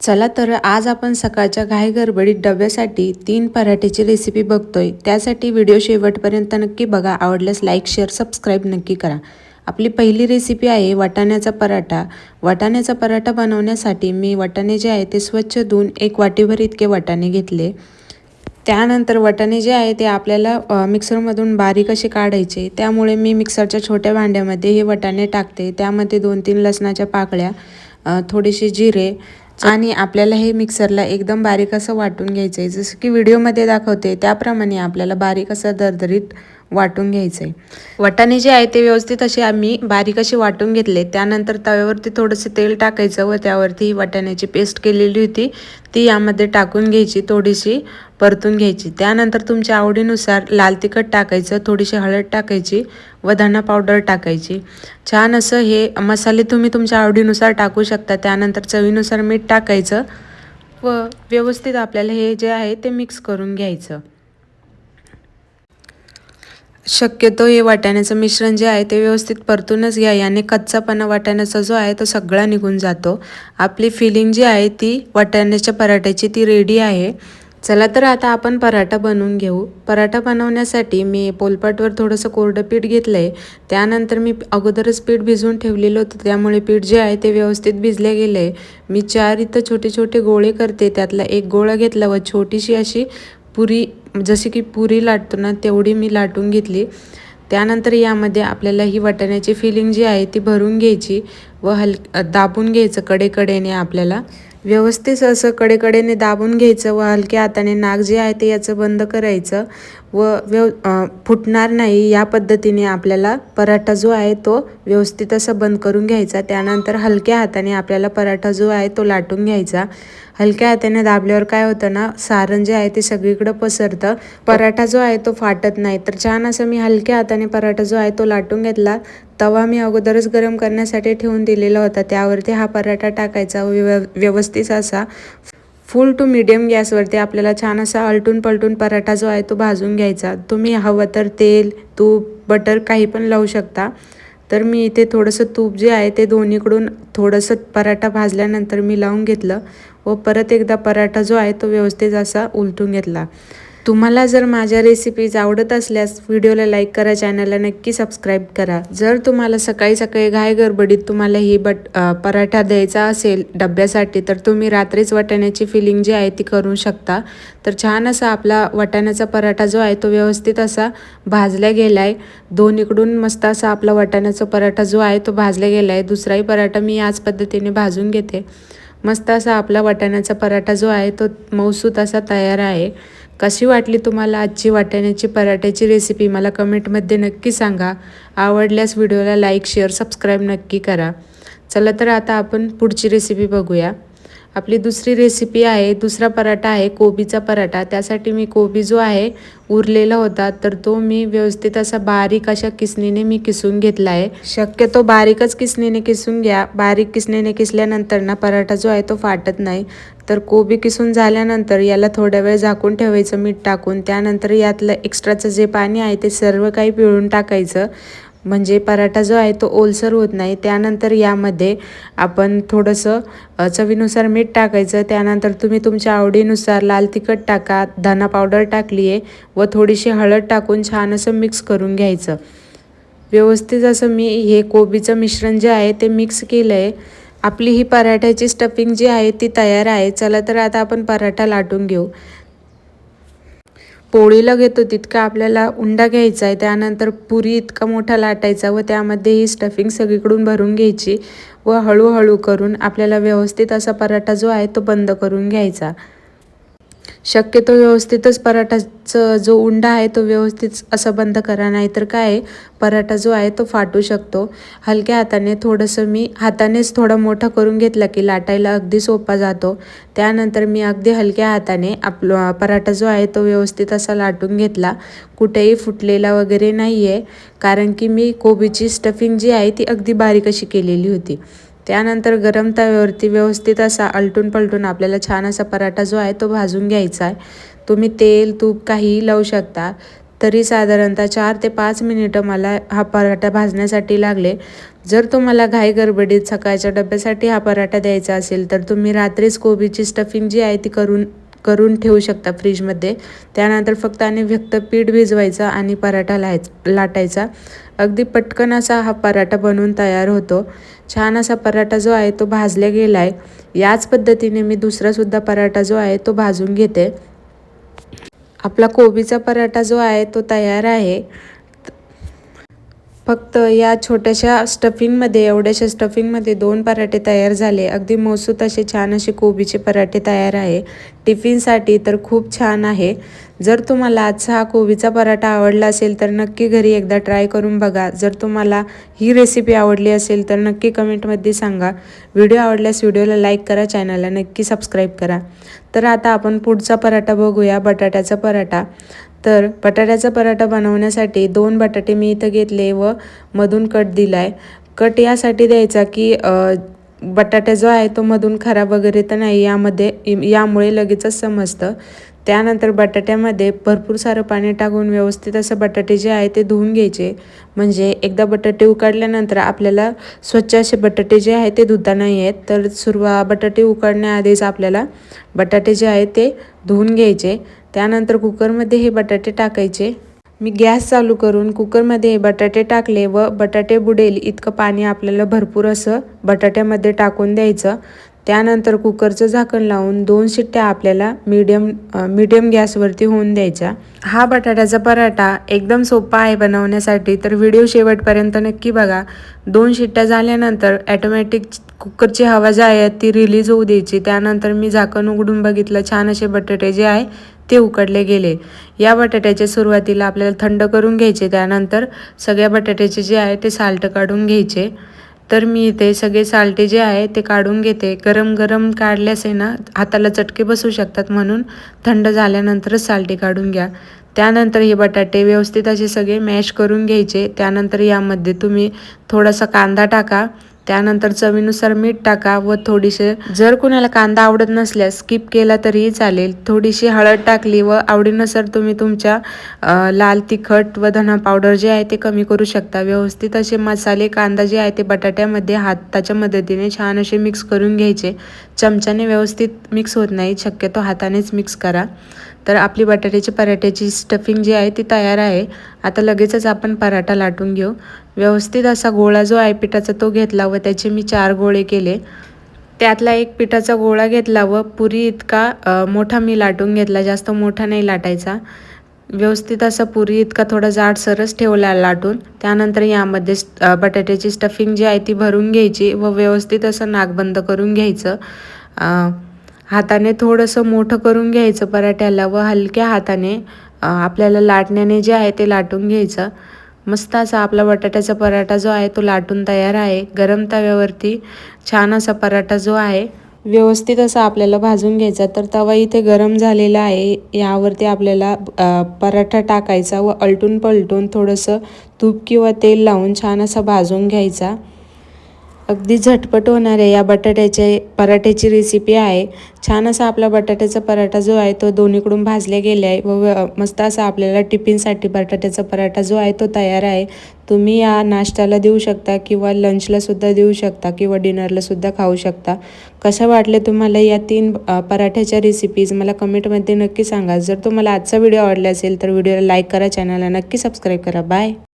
चला तर आज आपण सकाळच्या घाई गडबडीत डब्यासाठी 3 पराठ्याची रेसिपी बघतोय। त्यासाठी व्हिडिओ शेवटपर्यंत नक्की बघा। आवडल्यास लाईक शेअर सबस्क्राईब नक्की करा। आपली पहिली रेसिपी आहे वाटाण्याचा पराठा। वाटाण्याचा पराठा बनवण्यासाठी मी वाटाणे जे आहे ते स्वच्छ धुवून 1 वाटीभर इतके वाटाणे घेतले। त्यानंतर वाटाणे जे आहे ते आपल्याला मिक्सरमधून बारीक असे काढायचे। त्यामुळे मी मिक्सरच्या छोट्या भांड्यामध्ये हे वाटाणे टाकते। त्यामध्ये 2-3 लसणाच्या पाकळ्या, थोडेसे जिरे आणि आपल्याला हे मिक्सरला एकदम बारीक असं वाटून घ्यायचं आहे। जसं की व्हिडिओमध्ये दाखवते त्याप्रमाणे आपल्याला बारीक असं दरदरीत वाटून घ्यायचं आहे। वाटाणे जे आहे ते व्यवस्थित असे आम्ही बारीक असे वाटून घेतले। त्यानंतर तव्यावरती थोडंसं तेल टाकायचं व त्यावरती वाटाण्याची पेस्ट केलेली होती ती यामध्ये टाकून घ्यायची, थोडीशी परतून घ्यायची। त्यानंतर तुमच्या आवडीनुसार लाल तिखट टाकायचं, थोडीशी हळद टाकायची व धना पावडर टाकायची। छान असं हे मसाले तुम्ही तुमच्या आवडीनुसार टाकू शकता। त्यानंतर चवीनुसार मीठ टाकायचं व व्यवस्थित आपल्याला हे जे आहे ते मिक्स करून घ्यायचं। शक्यतो हे वाटाण्याचं मिश्रण जे आहे ते व्यवस्थित परतूनच घ्या। याने कच्चापणा वाटाण्याचा जो आहे तो सगळा निघून जातो। आपली फिलिंग जी आहे ती वाटाण्याच्या पराठ्याची ती रेडी आहे। चला तर आता आपण पराठा बनवून घेऊ। पराठा बनवण्यासाठी मी पोलपाटवर थोडंसं कोरडं पीठ घेतलं आहे। त्यानंतर मी अगोदरच पीठ भिजवून ठेवलेलं होतं, त्यामुळे पीठ जे आहे ते व्यवस्थित भिजले गेलं आहे। मी 4 इथं छोटे छोटे गोळे करते। त्यातला एक गोळा घेतला व छोटीशी अशी पुरी, जशी की पुरी लाटतो ना तेवढी मी लाटून घेतली। त्यानंतर यामध्ये आपल्याला ही वाटाण्याची फिलिंग जी आहे ती भरून घ्यायची व दाबून घ्यायचं कडेकडेने। आपल्याला व्यवस्थित असं कडेकडेने दाबून घ्यायचं व हलक्या हाताने नाक जे आहे ते याचं बंद करायचं व फुटणार नाही या पद्धतीने आपल्याला पराठा जो आहे तो व्यवस्थित असं बंद करून घ्यायचा। त्यानंतर हलक्या हाताने आपल्याला पराठा जो आहे तो लाटून घ्यायचा। हलक्या हाताने दाबल्यावर काय होतं ना, सारण जे आहे ते सगळीकडे पसरतं, पराठा जो आहे तो फाटत नाही। तर छान असं मी हलक्या हाताने पराठा जो आहे तो लाटून घेतला। तवा मी अगोदरच गरम करण्यासाठी ठेवून दिलेला होता, त्यावरती हा पराठा टाकायचा व व्यवस्थित असा फुल टू मीडियम गॅसवरती आपल्याला छान असा आलटून पलटून पराठा जो आहे तो भाजून घ्यायचा। तुम्ही हवं तर तेल, तूप, बटर काही पण लावू शकता। तर मी इथे थोडंसं तूप जे आहे ते दोन्हीकडून थोडंसं पराठा भाजल्यानंतर मी लावून घेतलं व परत एकदा पराठा जो आहे तो व्यवस्थित असा उलटून घेतला। तुम्हाला जर माझ्या रेसिपीज आवडत असल्यास व्हिडिओला लाईक करा, चॅनलला नक्की सबस्क्राईब करा। जर तुम्हाला सकाळी सकाळी घाई गडबडीत तुम्हाला ही पराठा द्यायचा असेल डब्यासाठी तर तुम्ही रात्रीच वाटाण्याची फिलिंग जी आहे ती करू शकता। तर छान असा आपला वाटाण्याचा पराठा जो आहे तो व्यवस्थित असा भाजला गेला आहे। दोन्हीकडून मस्त असा आपला वाटाण्याचा पराठा जो आहे तो भाजला गेला आहे। दुसराही पराठा मी याच पद्धतीने भाजून घेते। मस्त असा आपला वाटाण्याचा पराठा जो आहे तो मऊसूत असा तयार आहे। कशी वाटली तुम्हाला आजची वाटाण्याची पराठ्याची रेसिपी मला कमेंटमध्ये नक्की सांगा। आवडल्यास व्हिडिओला लाईक शेअर सबस्क्राईब नक्की करा। चला तर आता आपण पुढची रेसिपी बघूया। आपली दुसरी रेसिपी आहे, दुसरा पराठा आहे कोबीचा पराठा। त्यासाठी मी कोबी जो आहे उरलेला होता तर तो मी व्यवस्थित असा बारीक अशा किसणीने मी किसून घेतला आहे। शक्यतो बारीकच किसणीने किसून घ्या। बारीक किसणीने किसल्यानंतर ना पराठा जो आहे तो फाटत नाही। तर कोबी किसून झाल्यानंतर याला थोडा वेळ झाकून ठेवायचं मीठ टाकून। त्यानंतर यातलं एक्स्ट्राचं जे पाणी आहे ते सर्व काही पिळून टाकायचं, म्हणजे पराठा जो आहे तो ओलसर होत नाही। त्यानंतर यामध्ये आपण थोडंसं चवीनुसार मीठ टाकायचं। त्यानंतर तुम्ही तुमच्या आवडीनुसार लाल तिखट टाका, धना पावडर टाकली आहे व थोडीशी हळद टाकून छान असं मिक्स करून घ्यायचं। व्यवस्थित असं मी हे कोबीचं मिश्रण जे आहे ते मिक्स केलं आहे। आपली ही पराठ्याची स्टफिंग जी आहे ती तयार आहे। चला तर आता आपण पराठा लाटून घेऊ। पोळीला घेतो तितका आपल्याला उंडा घ्यायचा आहे। त्यानंतर पुरी इतका मोठा लाटायचा व त्यामध्ये ही स्टफिंग सगळीकडून भरून घ्यायची व हळूहळू करून आपल्याला व्यवस्थित असा पराठा जो आहे तो बंद करून घ्यायचा। शक्यतो व्यवस्थितच पराठाचा जो उंडा आहे तो व्यवस्थित असं बंद करा, नाहीतर काय पराठा जो आहे तो फाटू शकतो। हलक्या हाताने थोडंसं मी हातानेच थोडा मोठा करून घेतला की लाटायला अगदी सोपा जातो। त्यानंतर मी अगदी हलक्या हाताने आपला पराठा जो आहे तो व्यवस्थित असा लाटून घेतला। कुठेही फुटलेला वगैरे नाही आहे, कारण की मी कोबीची स्टफिंग जी आहे ती अगदी बारीक अशी केलेली होती। त्यानंतर गरम तव्यावरती व्यवस्थित असा आलटून पलटून आपल्याला छान असा पराठा जो आहे तो भाजून घ्यायचा आहे। तुम्ही तेल, तूप काहीही लावू शकता। तरी साधारणतः 4 ते 5 मिनिटं मला हा पराठा भाजण्यासाठी लागले. जर तुम्हाला घाई गडबडीत सकाळच्या डब्यासाठी हा पराठा द्यायचा असेल तर तुम्ही रात्रीच कोबीची स्टफिंग जी आहे ती करून ठेवू शकता फ्रीजमध्ये. त्यानंतर फक्त आणि फक्त पीठ भिजवायचं आणि पराठा लाटायचा. अगदी पटकन असा हा पराठा बनवून तयार होतो. छान असा पराठा जो आहे तो भाजला गेला आहे. याच पद्धतीने मी दुसरासुद्धा पराठा जो आहे तो भाजून घेते. आपला कोबीचा पराठा जो आहे तो तयार आहे. फक्त या छोट्याशा स्टफिंगमध्ये एवढ्याशा स्टफिंगमध्ये 2 पराठे तयार झाले. अगदी मौसूत असे छान असे कोबीचे पराठे तयार आहे. टिफिनसाठी तर खूप छान आहे. जर तुम्हाला आजचा हा कोबीचा पराठा आवडला असेल तर नक्की घरी एकदा ट्राय करून बघा. जर तुम्हाला ही रेसिपी आवडली असेल तर नक्की कमेंटमध्ये सांगा. व्हिडिओ आवडल्यास व्हिडिओला लाईक करा, चॅनलला नक्की सबस्क्राईब करा. तर आता आपण पुढचा पराठा बघूया, बटाट्याचा पराठा. तर बटाट्याचा पराठा बनवण्यासाठी 2 बटाटे मी इथं घेतले व मधून कट दिला आहे. कट यासाठी द्यायचा की बटाटा जो आहे तो मधून खराब वगैरे तर नाही यामुळे लगेचच समजतं. त्यानंतर बटाट्यामध्ये भरपूर सारं पाणी टाकून व्यवस्थित असं बटाटे जे आहे ते धुवून घ्यायचे. म्हणजे एकदा बटाटे उकडल्यानंतर आपल्याला स्वच्छ असे बटाटे जे आहे ते धुता नाही आहेत. तर बटाटे उकडण्याआधीच आपल्याला बटाटे जे आहे ते धुवून घ्यायचे. त्यानंतर कुकरमध्ये हे बटाटे टाकायचे. मी गॅस चालू करून कुकरमध्ये हे बटाटे टाकले व बटाटे बुडेल इतकं पाणी आपल्याला भरपूर असं बटाट्यामध्ये टाकून द्यायचं. त्यानंतर कुकरचं झाकण लावून 2 शिट्ट्या आपल्याला मीडियम गॅसवरती होऊन द्यायच्या. हा बटाट्याचा पराठा एकदम सोपा आहे बनवण्यासाठी, तर व्हिडिओ शेवटपर्यंत नक्की बघा. 2 शिट्ट्या झाल्यानंतर ॲटोमॅटिक कुकरची हवा जी आहे ती रिलीज होऊ द्यायची. त्यानंतर मी झाकण उघडून बघितलं, छान असे बटाटे जे आहे ते उकडले गेले. या बटाट्याचे सुरुवातीला आपल्याला थंड करून घ्यायचे. त्यानंतर सगळ्या बटाट्याचे जे आहे ते साल्ट काढून घ्यायचे. तर मी इथे सगळे साल्टे जे आहे ते काढून घेते. गरम काढल्यास आहे ना हाताला चटके बसू शकतात, म्हणून थंड झाल्यानंतरच साल्टे काढून घ्या. त्यानंतर हे बटाटे व्यवस्थित असे सगळे मॅश करून घ्यायचे. त्यानंतर यामध्ये तुम्ही थोडासा कांदा टाका. त्यानंतर चवीनुसार मीठ टाका व थोडीशी, जर कुणाला कांदा आवडत नसल्यास स्किप केला तरीही चालेल, थोडीशी हळद टाकली व आवडीनुसार तुम्ही तुमच्या लाल तिखट व धना पावडर जे आहे ते कमी करू शकता. व्यवस्थित असे मसाले कांदा जे आहे ते बटाट्यामध्ये हाताच्या मदतीने छान असे मिक्स करून घ्यायचे. चमच्याने व्यवस्थित मिक्स होत नाही, शक्यतो हातानेच मिक्स करा. तर आपली पराठ्याची स्टफिंग जी आहे ती तयार आहे. आता लगेचच आपण पराठा लाटून घेऊ. व्यवस्थित असा गोळा जो आहे पिठाचा तो घेतला व त्याचे मी 4 गोळे केले. त्यातला एक पिठाचा गोळा घेतला व पुरी इतका मोठा मी लाटून घेतला. जास्त मोठा नाही लाटायचा. व्यवस्थित असा पुरी इतका थोडा जाडसरच ठेवला लाटून. त्यानंतर यामध्ये बटाट्याची स्टफिंग जी आहे ती भरून घ्यायची व व्यवस्थित असं नाक बंद करून घ्यायचं. हाताने थोडंसं मोठं करून घ्यायचं पराठ्याला व हलक्या हाताने आपल्याला लाटण्याने जे आहे ते लाटून घ्यायचं. मस्त असा आपला बटाट्याचा पराठा जो आहे तो लाटून तयार आहे. गरम तव्यावरती छान असा पराठा जो आहे व्यवस्थित असा आपल्याला भाजून घ्यायचा. तर तवा इथे गरम झालेला आहे. यावरती आपल्याला पराठा टाकायचा व अलटून पलटून थोडंसं तूप किंवा तेल लावून छान असा भाजून घ्यायचा. अगदी झटपट होणाऱ्या या पराठ्याची रेसिपी आहे. छान असा आपला बटाट्याचा पराठा जो आहे तो दोन्हीकडून भाजले गेले आहे व मस्त असा आपल्याला टिफिनसाठी बटाट्याचा पराठा जो आहे तो तयार आहे. तुम्ही या नाश्त्याला देऊ शकता किंवा लंचलासुद्धा देऊ शकता किंवा डिनरलासुद्धा खाऊ शकता. कसं वाटले तुम्हाला या 3 पराठ्याच्या रेसिपीज मला कमेंटमध्ये नक्की सांगा. जर तुम्हाला आजचा व्हिडिओ आवडला असेल तर व्हिडिओला लाईक करा, चॅनलला नक्की सबस्क्राईब करा. बाय.